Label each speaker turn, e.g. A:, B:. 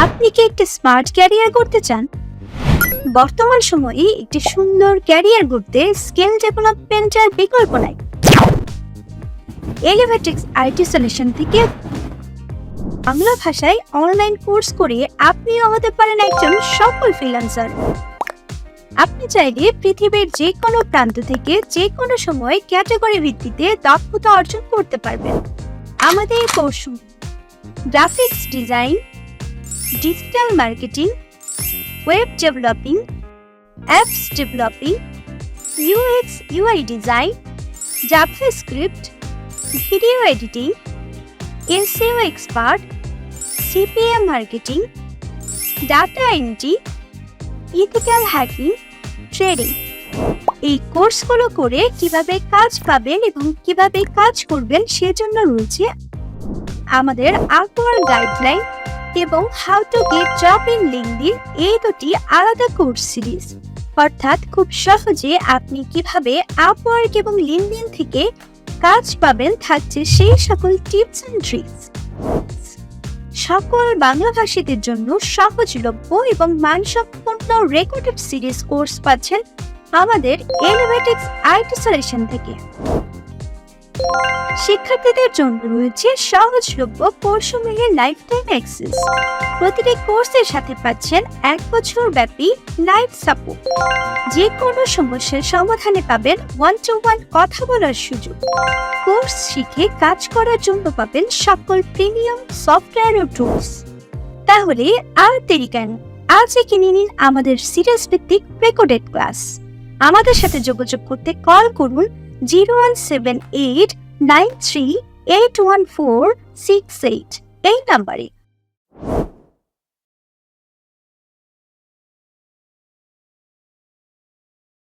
A: আপনি কি একটি স্মার্ট ক্যারিয়ার করতে চান? বর্তমান সময়ে একটি সুন্দর ক্যারিয়ার করতে স্কিল ডেভেলপমেন্টের বিকল্প নাই। এলিভেটিক্স আইটি সলিউশন থেকে বাংলা ভাষায় অনলাইন কোর্স করে আপনিও হতে পারেন একজন সফল ফ্রিল্যান্সার। আপনি চাইলে পৃথিবীর যে কোনো প্রান্ত থেকে যে কোনো সময় ক্যাটাগরি ভিত্তিতে দক্ষতা অর্জন করতে পারবেন। আমাদের course graphics design, digital marketing, web developing, apps developing, UX UI design, JavaScript, video editing, SEO expert, CPM marketing, data entry, ethical hacking, trading. এই কোর্সগুলো করে কিভাবে কাজ পাবেন এবং কিভাবে কাজ করবেন সেজন্য রয়েছে আমাদের আপওয়ার্ক গাইডলাইন এবং how to get job in LinkedIn এই দুটি আলাদা কোর্স সিরিজ। অর্থাৎ খুব সহজে আপনি কিভাবে আপওয়ার্ক এবং লিঙ্কডইন থেকে কাজ পাবেন থাকছে সেই সকল টিপস এন্ড ট্রিক্স। সকল বাংলাভাষীদের জন্য সহজলভ্য এবং মানসম্পন্ন রেকর্ডেড সিরিজ কোর্স পাচ্ছেন আমাদের এলিভেটিক্স আইটি সলিউশন থেকে। শিক্ষার্থীদের জন্য রয়েছে সহজলভ্য কোর্সসমূহের লাইফ টাইম অ্যাক্সেস। প্রতিটি কোর্সের সাথে পাচ্ছেন 1 বছর ব্যাপী লাইভ সাপোর্ট। যে কোনো সমস্যার সমাধানে পাবেন 1-to-1 কথা বলার সুযোগ। কোর্স শিখে কাজ করার জন্য পাবেন সকল প্রিমিয়াম সফটওয়্যার ও টুলস। তাহলে আর দেরি কেন, আজই কিনে নিন আমাদের সিরিজ ভিত্তিক রেকর্ডেড ক্লাস। আমাদের সাথে যোগাযোগ করতে কল করুন 0178938146 এই নাম্বারে।